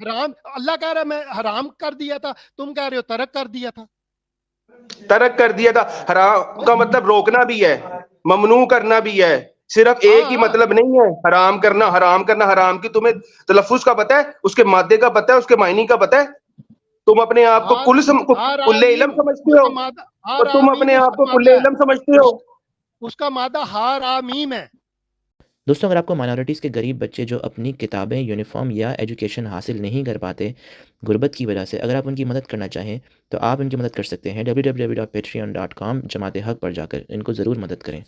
حرام اللہ کہہ رہا ہے میں حرام کر دیا تھا، تم کہہ رہے ہو ترک کر دیا تھا. ترک کر دیا تھا. حرام کا مطلب روکنا بھی ہے، ممنوع کرنا بھی ہے، صرف ایک ہی مطلب نہیں ہے حرام کرنا. حرام کرنا، حرام کی تمہیں تلفظ کا پتہ ہے، اس کے مادے کا پتہ ہے، اس کے معنی کا پتہ ہے؟ تم اپنے آپ کو کل علم سمجھتے ہو، اور تم اپنے آپ کو کل علم سمجھتے ہو. اس کا مادہ حرامیم ہے. دوستوں اگر آپ کو مائنورٹیز کے غریب بچے جو اپنی کتابیں، یونیفارم یا ایجوکیشن حاصل نہیں کر پاتے غربت کی وجہ سے، اگر آپ ان کی مدد کرنا چاہیں تو آپ ان کی مدد کر سکتے ہیں www.patreon.com جماعت حق پر جا کر ان کو ضرور مدد کریں.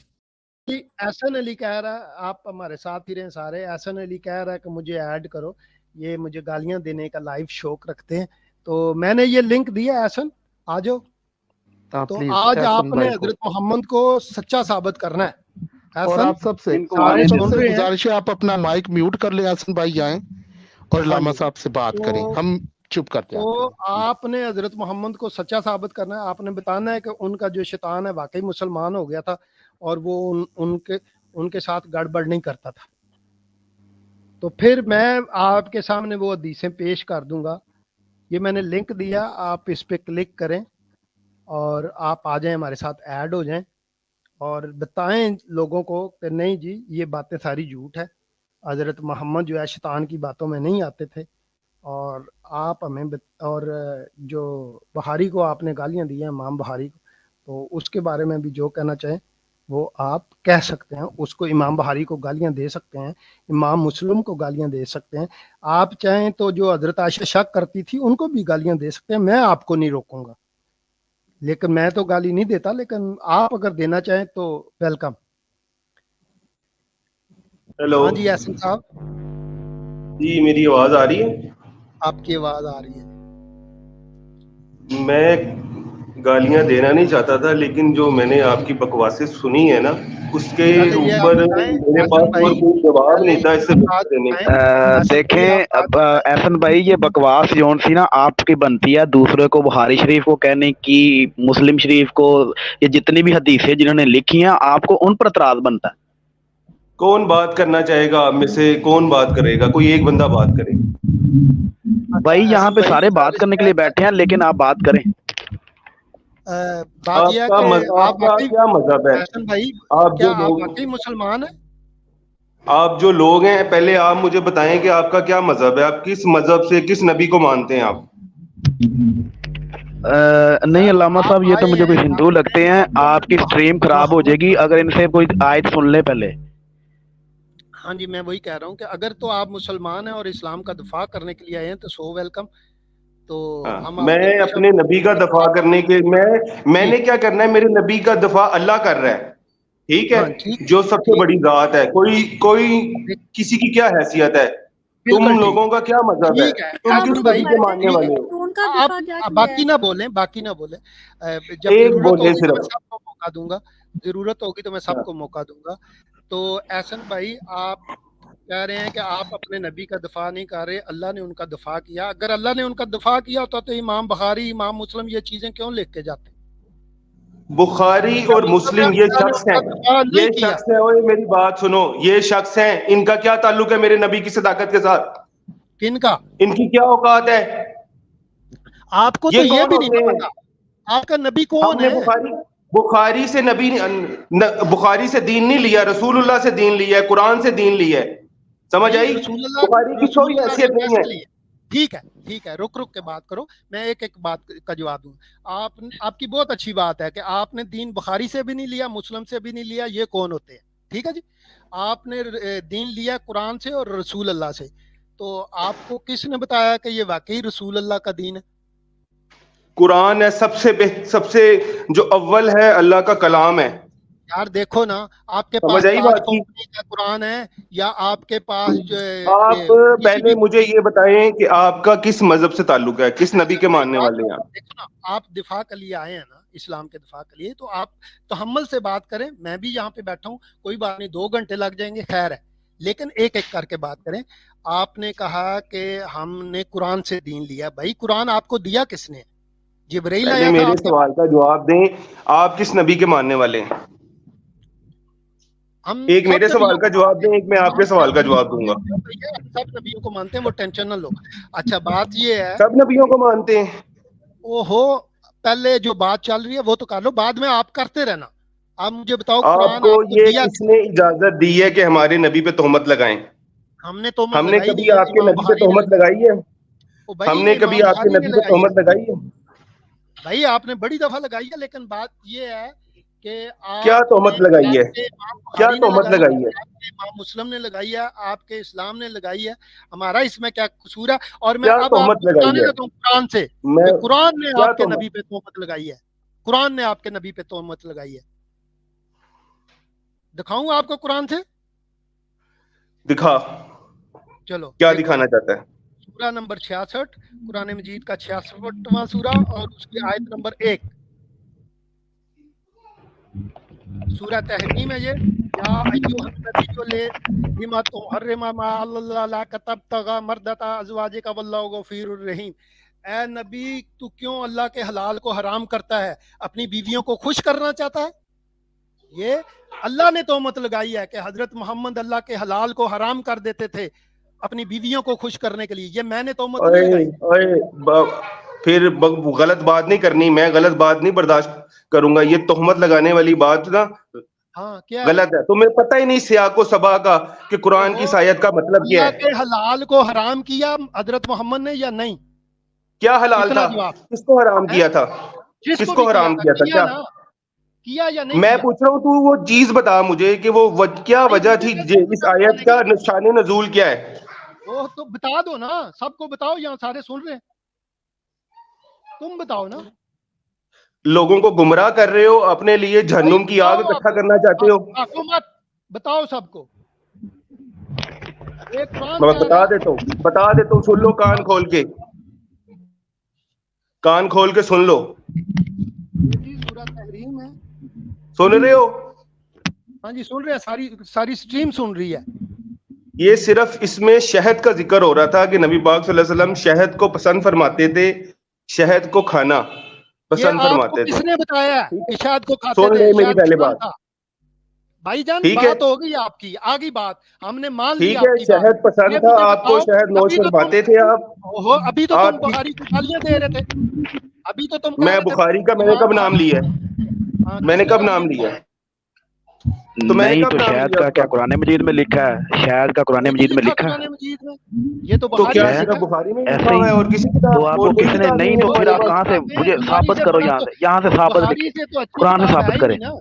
احسن علی کہہ رہا ہے، آپ ہمارے ساتھ ہی رہیں سارے. احسن علی کہہ رہا ہے کہ مجھے ایڈ کرو، یہ مجھے گالیاں دینے کا لائیو شوق رکھتے ہیں. تو میں نے یہ لنک دیا. احسن آ جاؤ. تو آج آپ نے حضرت محمد کو سچا ثابت کرنا ہے. اور آپ سب سے گزارش ہے آپ اپنا مائک میوٹ کر لیں. حسن بھائی جائیں اور علامہ صاحب سے بات کریں، ہم چپ کرتے ہیں. تو آپ نے حضرت محمد کو سچا ثابت کرنا ہے. آپ نے بتانا ہے کہ ان کا جو شیطان ہے واقعی مسلمان ہو گیا تھا اور وہ ان کے ساتھ گڑبڑ نہیں کرتا تھا. تو پھر میں آپ کے سامنے وہ حدیثیں پیش کر دوں گا. یہ میں نے لنک دیا، آپ اس پہ کلک کریں اور آپ آ جائیں، ہمارے ساتھ ایڈ ہو جائیں اور بتائیں لوگوں کو کہ نہیں جی یہ باتیں ساری جھوٹ ہے. حضرت محمد جو ہے شیطان کی باتوں میں نہیں آتے تھے. اور آپ ہمیں اور جو بخاری کو آپ نے گالیاں دی ہیں، امام بخاری کو، تو اس کے بارے میں بھی جو کہنا چاہیں وہ آپ کہہ سکتے ہیں. اس کو امام بخاری کو گالیاں دے سکتے ہیں، امام مسلم کو گالیاں دے سکتے ہیں. آپ چاہیں تو جو حضرت عائشہ شک کرتی تھی ان کو بھی گالیاں دے سکتے ہیں. میں آپ کو نہیں روکوں گا، لیکن میں تو گالی نہیں دیتا، لیکن آپ اگر دینا چاہیں تو ویلکم. ہیلو. ہاں جی احسن صاحب. جی میری آواز آ رہی ہے؟ آپ کی آواز آ رہی ہے. میں گالیاں دینا نہیں چاہتا تھا، لیکن جو میں نے آپ کی بکواسیں سنی ہے نا اس کے اوپر میرے پاس اور کوئی جواب نہیں تھا اس سے دینے. دیکھیں احسن بھائی، یہ بکواس جون سی نا آپ کی بنتی ہے دوسرے کو بخاری شریف کو کہنے کی، مسلم شریف کو، یہ جتنی بھی حدیثیں جنہوں نے لکھی ہیں آپ کو ان پر اعتراض بنتا ہے. کون بات کرنا چاہے گا آپ میں سے؟ کون بات کرے گا؟ کوئی ایک بندہ بات کرے. بھائی یہاں پہ سارے بات کرنے کے لیے بیٹھے ہیں، لیکن آپ بات کریں. بات یہ ہے کہ آپ کا کیا مذہب ہے؟ احسن بھائی آپ کیا جو آپ لوگ واقعی مسلمان ہیں؟ آپ جو لوگ ہیں پہلے آپ مجھے بتائیں کہ آپ کا کیا مذہب ہے، آپ کس مذہب سے کس نبی کو مانتے ہیں آپ؟ نہیں علامہ صاحب، یہ تو مجھے کوئی ہندو لگتے ہیں. آپ کی سٹریم خراب ہو جائے گی اگر ان سے کوئی آیت سن لے پہلے. ہاں جی میں وہی کہہ رہا ہوں کہ اگر تو آپ مسلمان ہیں اور اسلام کا دفاع کرنے کے لیے آئے ہیں تو سو ویلکم. تو میں اپنے نبی کا دفاع کرنے کے میں نے کیا کرنا ہے؟ میرے نبی کا دفاع اللہ کر رہا ہے، ٹھیک ہے، جو سب سے بڑی ذات ہے. کوئی کسی کی کیا حیثیت ہے؟ تم لوگوں کا کیا مذہب ہے؟ تم کس نبی کے ماننے والے ہو؟ باقی نہ بولیں، باقی نہ بولیں. جب ایک ضرورت بولے ہوگی تو میں صرف. سب کو موقع دوں گا. ضرورت ہوگی تو میں سب کو موقع دوں گا. تو احسن بھائی آپ کہہ رہے ہیں کہ آپ اپنے نبی کا دفاع نہیں کر رہے، اللہ نے ان کا دفاع کیا. اگر اللہ نے ان کا دفاع کیا ہوتا تو امام بخاری، امام مسلم یہ چیزیں کیوں لکھ کے جاتے؟ بخاری اور مسلم یہ شخص ہیں، یہ شخص ہیں. اوے میری بات سنو، یہ شخص ہیں، ان کا کیا تعلق ہے میرے نبی کی صداقت کے ساتھ؟ کن کا؟ ان کی کیا اوقات ہے؟ آپ کو تو یہ بھی نہیں پتا آپ کا نبی کون ہے. بخاری سے نبی، بخاری سے دین نہیں لیا، رسول اللہ سے دین لیا ہے، قرآن سے دین لیا ہے. سمجھ آئی؟ بخاری کی کوئی حیثیت نہیں ہے. ٹھیک ہے ٹھیک ہے، رک رک کے بات کرو، میں ایک ایک بات کا جواب دوں. آپ کی بہت اچھی بات ہے کہ آپ نے دین بخاری سے بھی نہیں لیا، مسلم سے بھی نہیں لیا. یہ کون ہوتے ہیں؟ ٹھیک ہے جی. آپ نے دین لیا قرآن سے اور رسول اللہ سے. تو آپ کو کس نے بتایا کہ یہ واقعی رسول اللہ کا دین ہے؟ قرآن ہے، سب سے جو اول ہے اللہ کا کلام ہے. یار دیکھو نا، آپ کے پاس تاج کمپنی کا قرآن ہے یا آپ کے پاس جو آپ پہلے مجھے یہ بتائیں کہ آپ کا کس مذہب سے تعلق ہے، کس نبی کے ماننے والے ہیں آپ؟ دیکھو نا، آپ دفاع کے لیے آئے ہیں نا، اسلام کے دفاع کے لیے، تو آپ تحمل سے بات کریں. میں بھی یہاں پہ بیٹھا ہوں، کوئی بات نہیں، 2 گھنٹے لگ جائیں گے، خیر ہے، لیکن ایک ایک کر کے بات کریں. آپ نے کہا کہ ہم نے قرآن سے دین لیا. بھائی قرآن آپ کو دیا کس نے؟ جبرائیل آیا تھا؟ میرے سوال کا جواب دیں، آپ کس نبی کے ماننے والے ہیں؟ ہم ایک میرے سب سوال نبیوں کا کو جواب مانتے دیں, ہیں, ایک میں آپ کے سوال کا جواب دوں گا. سب نبیوں کو مانتے ہیں, وہ ٹینشن نہ لو. اچھا بات یہ ہے, سب نبیوں کو مانتے ہیں. او ہو, پہلے جو بات چل رہی ہے وہ تو کر لو, بعد میں آپ کرتے رہنا. آپ مجھے بتاؤ آپ قرآن کو آپ کو یہ دیا, کس نے اجازت دی ہے کہ ہمارے نبی پہ تہمت لگائیں؟ ہم نے تہمت ہم نے لگائی کبھی نہیں ہے, آپ کے امام نبی پہ بخاری نے تہمت لگائی ہے؟ او بھائی ہم نے امام کبھی آپ کے بخاری نے نبی پہ لگائی ہے. تہمت لگائی ہے؟ بھائی آپ نے بڑی دفعہ لگائی ہے, لیکن بات یہ ہے کہ کیا آپ نے, تہمت لگائی ہے؟ آپ کے امام کیا بخاری نے تہمت لگائی لگائی ہے, ہے؟ آپ کے امام مسلم نے لگائی ہے, آپ کے اسلام نے لگائی ہے, ہمارا اس میں کیا قصور ہے؟ اور میں کیا اب آپ تہمت کو لگائی بتانے ہے؟ لگا ہوں قرآن سے میں کہ قرآن نے کیا آپ کے تہمت؟ نبی پہ تہمت لگائی ہے. قرآن نے آپ کے نبی پہ تہمت لگائی ہے. دکھاؤں آپ کو قرآن سے؟ دکھا. چلو کیا دیکھو, دکھانا چاہتا ہے؟ سورہ نمبر 66 قرآن مجید کا 66واں سورہ اور اس کی آیت نمبر 1. سورہ تحریم ہے یہ. یا ایوہ النبی لما تحرم ما اللہ لک تبتغی مرضات ازواجک واللہ غفور الرحیم. اے نبی تو کیوں اللہ کے حلال کو حرام کرتا ہے؟ اپنی بیویوں کو خوش کرنا چاہتا ہے؟ یہ اللہ نے تہمت لگائی ہے کہ حضرت محمد اللہ کے حلال کو حرام کر دیتے تھے اپنی بیویوں کو خوش کرنے کے لیے. یہ میں نے تہمت نہیں لگائی. پھر غلط بات نہیں کرنی, میں غلط بات نہیں برداشت کروں گا. یہ تہمت لگانے والی بات نا ہاں کیا غلط ہے. تمہیں پتہ ہی نہیں سیاق و سبا کا کہ قرآن کی آیت کا مطلب کیا اللہ ہے. کے حلال کو حرام کیا حضرت محمد نے یا نہیں؟ کیا حلال اتنا تھا؟ جواب کس کو حرام ہے. کیا تھا؟ جس کس کو کو بھی حرام تھا, کیا تھا؟ کیا نا کیا یا نہیں میں کیا؟ پوچھ رہا ہوں, تو وہ چیز بتا مجھے کہ وہ کیا بھائی وجہ مجھے تھی, کیسے اس پتا آیت بتانے کا کا؟ شان نزول کیا ہے؟ وہ تو بتا دو نا, سب کو بتاؤ, یہاں سارے سن رہے ہیں, تم بتاؤ نا. لوگوں کو گمراہ کر رہے ہو, اپنے لیے بھائی جہنم کی آگ بتاؤ, اکٹھا کرنا چاہتے ہو. آپ مت بتاؤ سب کو. ایک قرآن میں سے آ بتا رہا دیتا ہوں, سن لو کان کھول کے, کان کھول کے سن لو. یہ جی سورہ تحریم ہے. سن رہے ہو؟ ہاں جی سن رہے ہیں, ساری سٹریم سن رہی ہے. یہ صرف اس میں شہد کا ذکر ہو رہا تھا کہ نبی پاک صلی اللہ علیہ وسلم شہد کو پسند فرماتے تھے, شہد کو کھانا یہ پسند آپ کو فرماتے کس تھے. نے بتایا ٹھیک کہ ہے, شہد کو کھاتے سن تھے؟ لے میری شہد پہلے حرام بات. تھا. بھائی جان ٹھیک ہے, بات ہو گئی آپ کی, آگی بات ہم نے مان لی ٹھیک ہے, آپ کی بات. شہد پسند یہ تھا مجھے آپ کو, بتاؤ, شہد نوش ابھی تو تم فرماتے تھے آپ. ابھی تو تم آپ کی, بخاری کی گالیاں دے رہے تھے, ابھی تو تم کہہ میں رہے تھے بخاری کا میں نے امام کب نام بخاری. لیا ہے؟ ہاں, میں نے کس نے کب گالیاں نام دی؟ لیا ہے؟ تو میں نے نہیں کب تو نام شہد لیا کا اس کیا کا؟ قرآن مجید میں لکھا ہے؟ شہد کا قرآن نہیں مجید میں لکھا لکھا قرآن ہے؟ مجید میں, یہ تو تو بخاری کیا میں ہے لکھا صرف ہے. بخاری میں ایسے لکھا ہی. ہوا ہے اور کسی تو کتاب آپ اور کو کوئی کس نے کتاب نہیں, نہیں ہے تو پھر تمہارے آپ پاس؟ کہاں سے مجھے بخاری ثابت سے کرو, بڑا تو یہاں سے ثابت بخاری سے تو اچھی قرآن سے کتاب ہے ثابت ہی کریں. نہیں نا.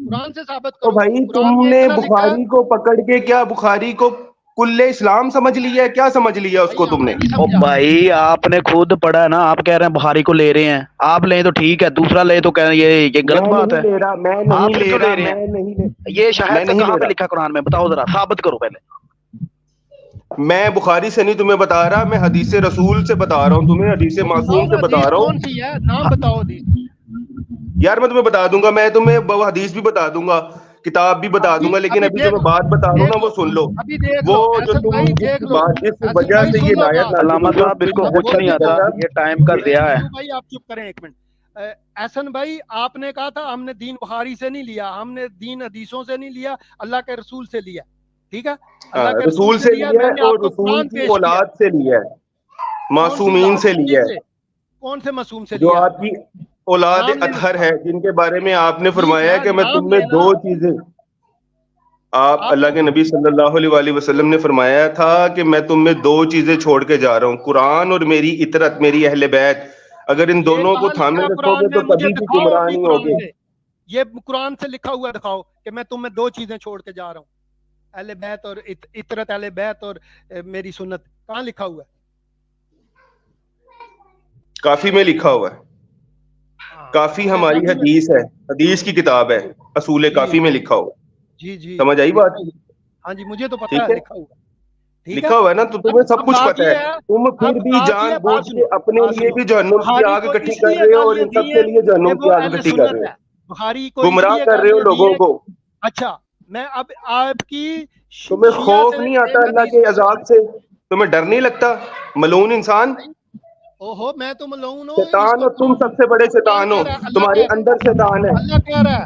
قرآن سے ثابت تو کرو. بھائی قرآن تم میں نے اتنا لکھا ہے. بخاری کو پکڑ کے کیا بخاری کو کل اسلام سمجھ لیا ہے؟ کیا سمجھ لیا اس بھائی کو ہم تم نے نے؟ نہیں او سمجھا. بھائی آپ نے خود پڑھا ہے نا, آپ کہہ رہے ہیں بخاری کو لے رہے ہیں, آپ لیں تو ٹھیک ہے, دوسرا لے تو کہہ یہ غلط میں بات نہیں ہے. لے رہا, میں آپ نہیں پھر لے کیوں رہا, لے رہے میں ہیں؟ نہیں لے یہ میں شہد کا نہیں کہاں لے پہ رہا. لکھا قرآن میں؟ بتاؤ ذرا, ثابت کرو پہلے. میں بخاری سے نہیں تمہیں بتا رہا, میں حدیث رسول سے بتا رہا ہوں تمہیں, حدیث تو بتاؤ معصوم نا سے بتا حدیث رہا کون ہوں. سی ہے, نام بتاؤ حدیث. یار میں تمہیں بتا دوں گا, میں تمہیں حدیث بھی بتا دوں گا, کتاب بھی بتا دوں گا, لیکن ابھی جو دیکھ میں لو, بات بتا رہا ہوں دیکھ نا وہ لو, سن لو. ابھی دیکھ وہ لو. جو احسن تم بھائی دیکھ لو, جس احسن وجہ بھائی سے سن یہ لو نایت بات. نازل علامہ ہوئی ہے صاحب اس کو ابھی کچھ نہیں دیکھو, آتا, یہ ٹائم کا ضیاع ہے. نیو بھائی آپ چپ کریں ایک منٹ. احسن بھائی آپ نے کہا تھا ہم نے دین بخاری سے نہیں لیا, ہم نے دین حدیثوں سے نہیں لیا, اللہ کے رسول سے لیا. ٹھیک ہے, اللہ کے رسول رسول سے سے لیا. لیا میں ہے نے اور آپ کو رسول قرآن کی پیش کیا. اولاد سے لیا ہے, کون سی معصومین اولاد سے لیا کس ہے. سے, کون سے معصوم سے جو لیا آپ آپ نے؟ کی اولاد نام لے اطہر ہے, جن کے بارے میں آپ نے ٹھیک فرمایا ہے ہے, کہ میں تم نام میں لینا. دو چیزیں, آپ آپ اللہ کے نبی صلی اللہ علیہ وسلم نے فرمایا تھا کہ میں تم میں دو چیزیں چھوڑ کے جا رہا ہوں, قرآن اور میری اطرت, میری اہل بیت. اگر ان یہ دونوں کو کہاں تھامے لکھا رکھو قرآن گے میں؟ تو مجھے کبھی بھی دکھاؤ گمراہ ابھی نہیں قرآن ہوگے. سے. یہ قرآن سے لکھا ہوا دکھاؤ کہ میں تم میں دو چیزیں چھوڑ کے جا رہا ہوں, اہل بیت اور اطرت اہل بیت اور میری سنت. کہاں لکھا ہوا ہے؟ کافی میں لکھا ہوا ہے. ہاں کافی اصول ہماری کافی میں. حدیث ہے, حدیث کی کتاب ہے, اصول جی کافی میں لکھا ہوا ہے. جی جی سمجھ آئی جی بات؟ ہاں جی, مجھے تو پتا ٹھیک ہے ہے, لکھا ہوا. ٹھیک ہے, لکھا ہوا ہے نا, تو تمہیں سب اب کچھ بات پتا یہ ہے. تم پھر اب بھی بات یہ جان ہے, بوجھ کے اپنے بات لیے سنو. بھی جہنم کی بخاری آگ کو اکٹھی اس کر لیے رہے ہو اور گالیاں ان دی سب کے ہیں لیے کہ جہنم وہ کی آگ اہل اکٹھی کر سنت رہے ہے. ہو. بخاری کو اس گمراہ لیے کر رہے ہو گالیاں دی لوگوں ہیں. کو. اچھا, میں اب آپ کی تمہیں شیعہ خوف سے نہیں آتا ایک اللہ حدیث. کے عذاب سے؟ تمہیں ڈر نہیں لگتا؟ ملعون انسان, او ہو, میں تو ملعون ہوں. اس شیطان, کو اور تم سب سے بڑے قرآن شیطان ہو, کہہ رہا ہے, اللہ تمہارے کہہ اندر شیطان ہے. اللہ کہہ رہا ہے,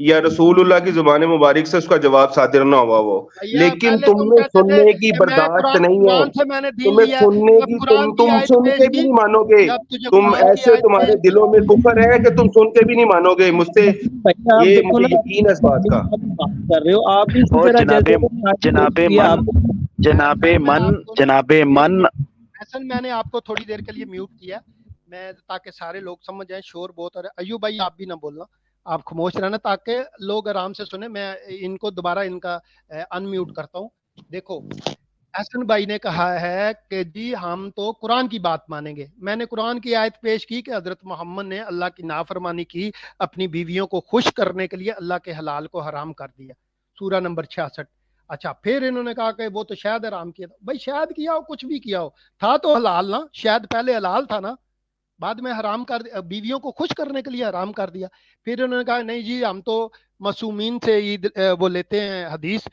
یا رسول اللہ کی زبان مبارک سے اس کا جواب صادر نہ ہوا وہ. لیکن تم میں سننے کی برداشت نہیں ہے, تمہیں سننے کی, تم سن کے بھی نہیں مانو گے, تم ایسے تمہارے دلوں میں کفر ہے کہ تم سن کے بھی نہیں مانو گے. مجھ سے یہ مجھے یقین ہے اس بات کا. کر رہے ہو آپ بھی جناب من حسن میں نے آپ کو تھوڑی دیر کے لیے میوٹ کیا میں تاکہ سارے لوگ سمجھ جائیں, شور بہت آ رہا ہے. ایوب بھائی آپ بھی نہ بولنا, آپ خاموش رہنا تاکہ لوگ آرام سے سنیں. میں ان کو دوبارہ ان کا ان میوٹ کرتا ہوں. دیکھو حسن بھائی نے کہا ہے کہ جی ہم تو قرآن کی بات مانیں گے. میں نے قرآن کی آیت پیش کی کہ حضرت محمد نے اللہ کی نافرمانی کی, اپنی بیویوں کو خوش کرنے کے لیے اللہ کے حلال کو حرام کر دیا, سورہ نمبر 66. اچھا پھر انہوں نے کہا کہ وہ تو شاید حرام کیا تھا. بھائی شاید کیا ہو, کچھ بھی کیا ہو, تھا تو حلال نا. شاید پہلے حلال تھا نا, بعد میں حرام کر دیا, بیویوں کو خوش کرنے کے لیے حرام کر دیا. پھر انہوں نے کہا نہیں جی ہم تو معصومین سے عید وہ لیتے ہیں حدیث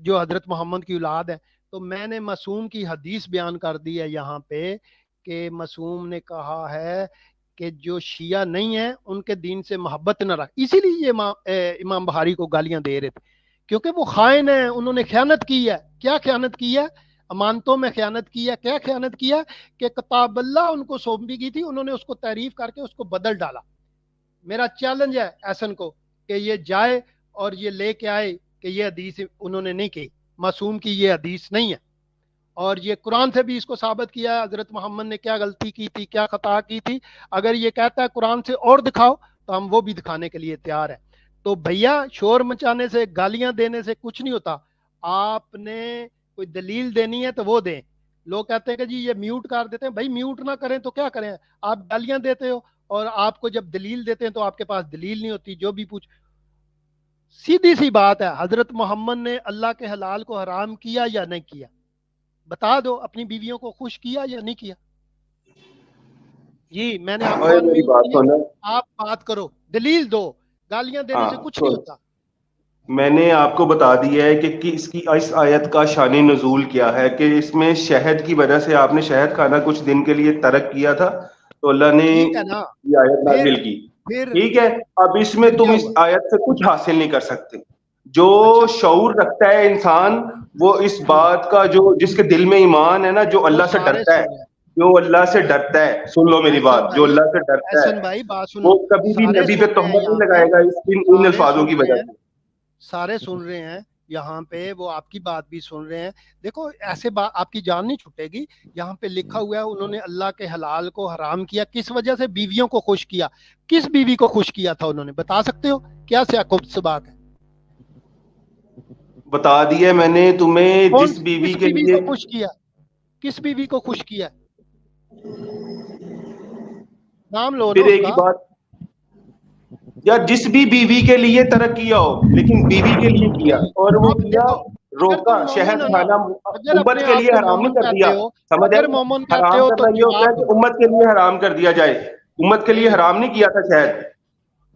جو حضرت محمد کی اولاد ہے. تو میں نے معصوم کی حدیث بیان کر دی ہے یہاں پہ کہ معصوم نے کہا ہے کہ جو شیعہ نہیں ہیں ان کے دین سے محبت نہ رکھ. اسی لیے یہ امام بخاری کو گالیاں دے رہے تھے کیونکہ وہ خائن ہیں, انہوں نے خیانت کی ہے. کیا خیانت کی ہے؟ امانتوں میں خیانت کی ہے. کیا خیانت کی ہے کہ کتاب اللہ ان کو سونپی گئی تھی, انہوں نے اس کو تعریف کر کے اس کو بدل ڈالا. میرا چیلنج ہے ایسن کو کہ یہ جائے اور یہ لے کے آئے کہ یہ حدیث انہوں نے نہیں کی, معصوم کی یہ حدیث نہیں ہے. اور یہ قرآن سے بھی اس کو ثابت کیا ہے حضرت محمد نے کیا غلطی کی تھی, کیا خطا کی تھی. اگر یہ کہتا ہے قرآن سے اور دکھاؤ تو ہم وہ بھی دکھانے کے لیے تیار ہیں. تو بھیا شور مچانے سے, گالیاں دینے سے کچھ نہیں ہوتا. آپ نے کوئی دلیل دینی ہے تو وہ دیں. لوگ کہتے ہیں کہ جی یہ میوٹ کر دیتے ہیں. بھائی میوٹ نہ کریں تو کیا کریں, آپ گالیاں دیتے ہو اور آپ کو جب دلیل دیتے ہیں تو آپ کے پاس دلیل نہیں ہوتی. جو بھی پوچھ, سیدھی سی بات ہے, حضرت محمد نے اللہ کے حلال کو حرام کیا یا نہیں کیا؟ بتا دو. اپنی بیویوں کو خوش کیا یا نہیں کیا؟ جی میں نے آپ کو انمیوٹ کیا, آپ بات کرو, دلیل دو. گالیاں دینے سے کچھ نہیں ہوتا. میں نے آپ کو بتا دیا ہے کہ اس آیت کا شان نزول کیا ہے کہ اس میں شہد کی وجہ سے آپ نے شہد کھانا کچھ دن کے لیے ترک کیا تھا تو اللہ نے یہ آیت نازل کی. ٹھیک ہے, اب اس میں تم اس آیت سے کچھ حاصل نہیں کر سکتے. جو شعور رکھتا ہے انسان وہ اس بات کا, جو جس کے دل میں ایمان ہے نا, جو اللہ سے ڈرتا ہے, جو اللہ سے ڈرتا ہے, سن لو میری بات, جو اللہ سے ڈرتا ہے وہ کبھی بھی نبی پہ تہمت نہیں لگائے گا ان الفاظوں کی وجہ سے. سارے سن رہے ہیں یہاں پہ, وہ آپ کی بات بھی سن رہے ہیں. دیکھو ایسے بات آپ کی جان نہیں چھٹے گی. یہاں پہ لکھا ہوا ہے انہوں نے اللہ کے حلال کو حرام کیا. کس وجہ سے؟ بیویوں کو خوش کیا. کس بیوی کو خوش کیا تھا انہوں نے, بتا سکتے ہو؟ کیا سے بات ہے؟ بتا دیا میں نے تمہیں. جس بیوی کے لیے خوش کیا, کس بیوی کو خوش کیا, نام لو. پھر ایک ہی بات, یا جس بھی بیوی کے لیے ترک کیا ہو لیکن بیوی کے لیے کیا, اور وہ کیا روکا. شہد کھانا امت کے لیے حرام نہیں کر دیا, سمجھ آئے؟ حرام کرنا یہ ہوتا ہے کہ امت کے لیے حرام کر دیا جائے. امت کے لیے حرام نہیں کیا تھا شہد.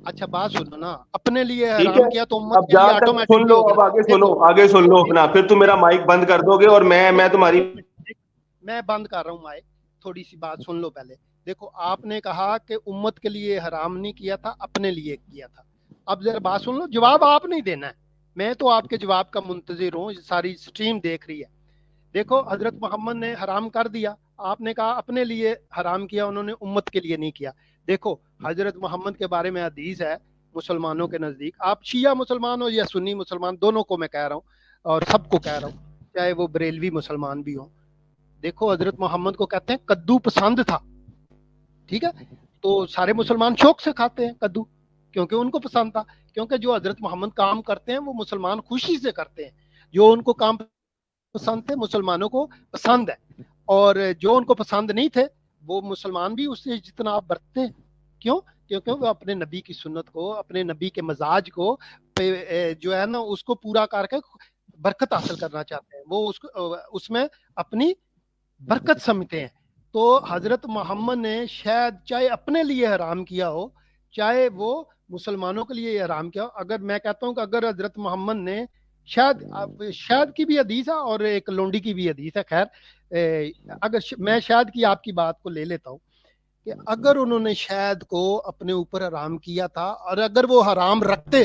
اچھا بات سنو نا, اپنے لیے حرام کیا تو امت اب جہاں تک سن لو, اب آگے سنو, آگے سن لو اپنا, پھر تم میرا مائک بند کر دو گے اور میں تمہاری, میں بند کر رہا ہوں مائک. تھوڑی سی بات سن لو پہلے. دیکھو آپ نے کہا کہ امت کے لیے حرام نہیں کیا تھا, اپنے لیے کیا تھا. اب ذرا بات سن لو, جواب آپ نہیں دینا ہے, میں تو آپ کے جواب کا منتظر ہوں, ساری سٹریم دیکھ رہی ہے. دیکھو حضرت محمد نے حرام کر دیا, آپ نے کہا اپنے لیے حرام کیا, انہوں نے امت کے لیے نہیں کیا. دیکھو حضرت محمد کے بارے میں حدیث ہے مسلمانوں کے نزدیک, آپ شیعہ مسلمان ہو یا سنی مسلمان, دونوں کو میں کہہ رہا ہوں اور سب کو کہہ رہا ہوں, چاہے وہ بریلوی مسلمان بھی ہوں. دیکھو حضرت محمد کو کہتے ہیں کدو پسند تھا. ٹھیک ہے, تو سارے مسلمان شوق سے کھاتے ہیں کدو کیونکہ ان کو پسند تھا. کیونکہ جو حضرت محمد کام کرتے ہیں وہ مسلمان خوشی سے کرتے ہیں. جو ان کو کام پسند تھے مسلمانوں کو پسند ہے, اور جو ان کو پسند نہیں تھے وہ مسلمان بھی اس سے اجتناب برتتے ہیں. کیوں؟ کیونکہ وہ اپنے نبی کی سنت کو, اپنے نبی کے مزاج کو جو ہے نا اس کو پورا کر کے برکت حاصل کرنا چاہتے ہیں. وہ اس میں اپنی برکت سمجھتے ہیں. تو حضرت محمد نے شاید چاہے اپنے لیے حرام کیا ہو, چاہے وہ مسلمانوں کے لیے حرام کیا ہو. اگر میں کہتا ہوں کہ اگر حضرت محمد نے شاید کی بھی حدیث ہے اور ایک لونڈی کی بھی حدیث ہے, خیر اگر میں شاید کی آپ کی بات کو لے لیتا ہوں کہ اگر انہوں نے شاید کو اپنے اوپر حرام کیا تھا اور اگر وہ حرام رکھتے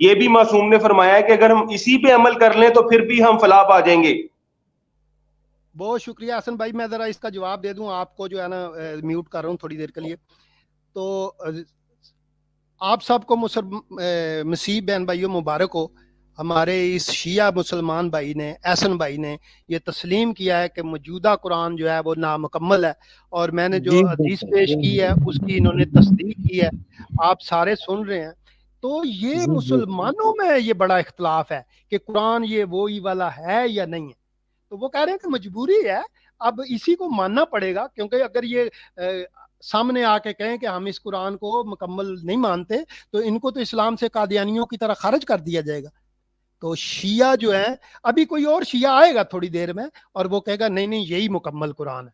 یہ بھی معصوم نے فرمایا ہے کہ اگر ہم اسی پہ عمل کر لیں تو پھر بھی ہم فلاح پا جائیں گے. بہت شکریہ حسن بھائی. میں ذرا اس کا جواب دے دوں آپ کو, جو ہے نا میوٹ کر رہا ہوں تھوڑی دیر کے لیے. تو آپ سب کو مسیح بہن بھائیوں مبارک ہو. ہمارے اس شیعہ مسلمان بھائی نے, احسن بھائی نے یہ تسلیم کیا ہے کہ موجودہ قرآن جو ہے وہ نامکمل ہے, اور میں نے جو حدیث پیش کی ہے اس کی انہوں نے تصدیق کی ہے, آپ سارے سن رہے ہیں. تو یہ مسلمانوں میں یہ بڑا اختلاف ہے کہ قرآن یہ وہی والا ہے یا نہیں ہے. تو وہ کہہ رہے ہیں کہ مجبوری ہے, اب اسی کو ماننا پڑے گا, کیونکہ اگر یہ سامنے آ کے کہیں کہ ہم اس قرآن کو مکمل نہیں مانتے تو ان کو تو اسلام سے قادیانیوں کی طرح خارج کر دیا جائے گا. تو شیعہ جو ہے, ابھی کوئی اور شیعہ آئے گا تھوڑی دیر میں اور وہ کہے گا نہیں نہیں یہی مکمل قرآن ہے.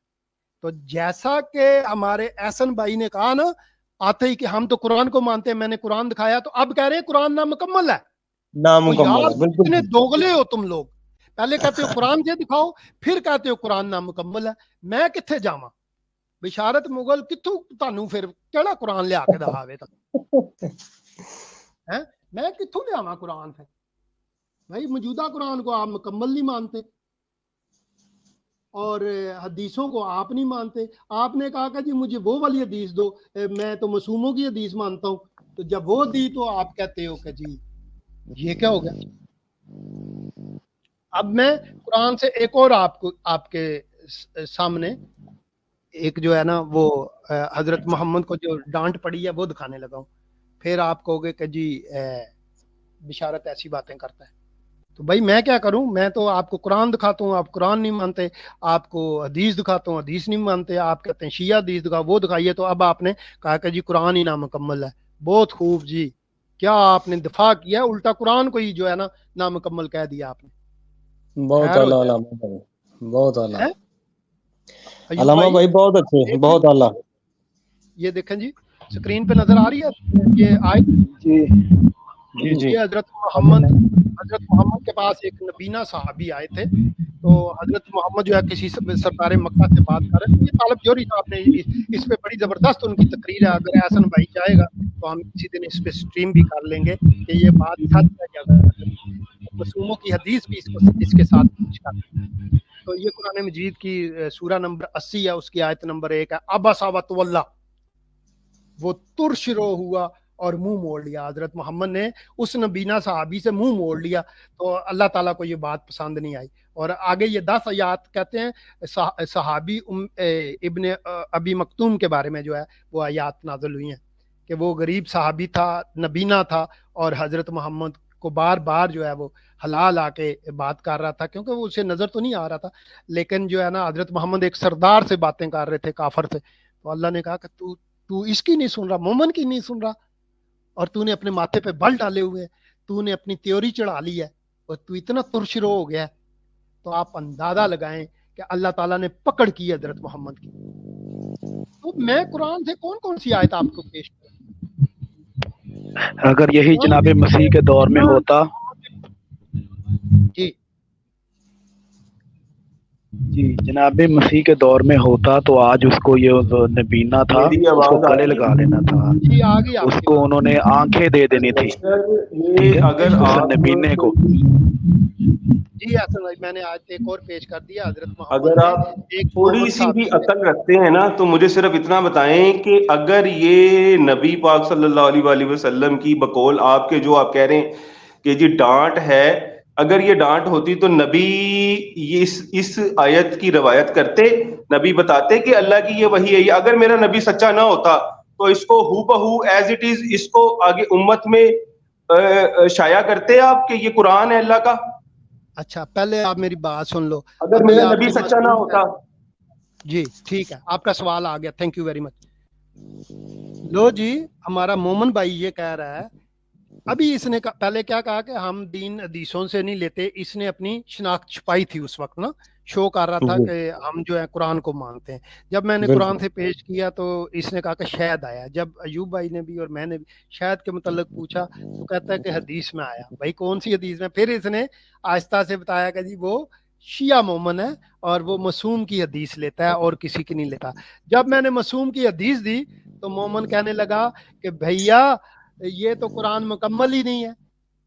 تو جیسا کہ ہمارے احسن بھائی نے کہا نا آتے ہی کہ ہم تو قرآن کو مانتے ہیں, میں نے قرآن دکھایا, تو اب کہہ رہے ہیں قرآن نامکمل ہے. اتنے دوغلے ہو تم لوگ, پہلے کہتے ہو قرآن سے دکھاؤ, پھر کہتے ہو قرآن نامکمل ہے. میں کتھے جاواں بشارت مغل کتھوں تانوں پھر کیڑا قرآن لیا کے دکھاوے ہیں, میں کتھوں لے آواں قرآن پھر بھائی. موجودہ قرآن کو آپ مکمل نہیں مانتے اور حدیثوں کو آپ نہیں مانتے. آپ نے کہا کہ جی مجھے وہ والی حدیث دو, میں تو معصوموں کی حدیث مانتا ہوں. تو جب وہ دی تو آپ کہتے ہو کہ جی یہ کیا ہو گیا. اب میں قرآن سے ایک اور آپ کے سامنے ایک جو ہے نا وہ حضرت محمد کو جو ڈانٹ پڑی ہے وہ دکھانے لگا ہوں. پھر آپ کہو گے کہ جی بشارت ایسی باتیں کرتا ہے. تو بھائی میں کیا کروں, میں تو آپ کو قرآن دکھاتا ہوں, آپ قرآن نہیں مانتے. آپ کو حدیث دکھاتا ہوں, حدیث نہیں مانتے. آپ کہتے ہیں شیعہ حدیث دکھاؤ, وہ دکھائیے. تو اب آپ نے کہا کہ جی قرآن ہی نامکمل ہے. بہت خوب جی, کیا آپ نے دفاع کیا, الٹا قرآن کو ہی جو ہے نا نامکمل کہہ دیا آپ نے. بہت اعلیٰ علامہ بھائی, بہت اعلیٰ علامہ بھائی, بہت اچھے, بہت اعلیٰ. یہ دیکھیں جی سکرین پہ نظر آ رہی ہے یہ آیت. یہ حضرت محمد کے پاس ایک نبینا صحابی آئے تھے. تو حضرت محمد جو ہے کسی سرکار مکہ سے بات کر رہے ہیں. یہ طالب جوہری صاحب نے اس پہ بڑی زبردست ان کی تقریر ہے, اگر احسن بھائی چاہے گا تو ہم کسی دن اس پہ سٹریم بھی کر لیں گے کہ یہ بات سچ ہے کیا معصوموں کی حدیث بھی اس کے ساتھ پیش کر. تو یہ قرآن مجید کی سورہ نمبر 80 ہے, اس کی آیت نمبر 1 ہے. عبس وتولی, وہ ترش رو ہوا اور منہ موڑ لیا. حضرت محمد نے اس نبینا صحابی سے منہ موڑ لیا. تو اللہ تعالیٰ کو یہ بات پسند نہیں آئی. اور آگے یہ 10 آیات کہتے ہیں صحابی ابن ابی مکتوم کے بارے میں جو ہے وہ آیات نازل ہوئی ہیں کہ وہ غریب صحابی تھا, نبینا تھا, اور حضرت محمد کو بار بار جو ہے وہ حلال آ کے بات کر رہا تھا, کیونکہ وہ اسے نظر تو نہیں آ رہا تھا, لیکن جو ہے نا حضرت محمد ایک سردار سے باتیں کر رہے تھے, کافر سے. تو اللہ نے کہا کہ تو اس کی نہیں سن رہا, مومن کی نہیں سن رہا, اور تو نے اپنے ماتھے پہ بل ڈالے ہوئے, تو نے اپنی تیوری چڑھا لی ہے, اور تو اتنا ترشرو ہو گیا ہے. تو آپ اندازہ لگائیں کہ اللہ تعالیٰ نے پکڑ کی حضرت محمد کی. تو میں قرآن سے کون کون سی آیت آپ کو پیش کروں؟ اگر یہی جناب مسیح کے دور میں ہوتا جی جناب مسیح کے دور میں ہوتا تو آج اس کو یہ نبینا تھا, اس کو گلے لگا لینا تھا, اس کو انہوں نے آنکھیں دے دینی تھی اگر نبینے کو. جی حسن بھائی میں نے آج ایک اور پیش کر دیا. حضرت محمد اگر آپ تھوڑی سی بھی عقل رکھتے ہیں نا تو مجھے صرف اتنا بتائیں کہ اگر یہ نبی پاک صلی اللہ علیہ وآلہ وسلم کی بقول آپ کے جو آپ کہہ رہے ہیں کہ جی ڈانٹ ہے, اگر یہ ڈانٹ ہوتی تو نبی اس آیت کی روایت کرتے, نبی بتاتے کہ اللہ کی یہ وحی ہے. اگر میرا نبی سچا نہ ہوتا تو اس کو ہو بہو ایز اٹ از اس کو آگے امت میں شائع کرتے آپ کہ یہ قرآن ہے اللہ کا. اچھا پہلے آپ میری بات سن لو. اگر میرا نبی سچا نہ ہوتا. جی ٹھیک ہے, آپ کا سوال آ گیا, تھینک یو ویری مچ. لو جی ہمارا مومن بھائی یہ کہہ رہا ہے, ابھی اس نے پہلے کیا کہا کہ ہم دین حدیثوں سے نہیں لیتے, اس نے اپنی شناخت چھپائی تھی اس وقت نا, شو کر رہا تھا کہ ہم جو ہے قرآن کو مانتے ہیں. جب میں نے قرآن سے پیش کیا تو اس نے کہا کہ شاید آیا. جب ایوب بھائی نے بھی اور میں نے بھی شاید کے متعلق پوچھا تو کہتا ہے کہ حدیث میں آیا. بھائی کون سی حدیث میں؟ پھر اس نے آہستہ سے بتایا کہ جی وہ شیعہ مومن ہے اور وہ معصوم کی حدیث لیتا ہے اور کسی کی نہیں لیتا. جب میں نے معصوم کی حدیث دی تو مومن کہنے لگا کہ بھیا یہ تو قرآن مکمل ہی نہیں ہے.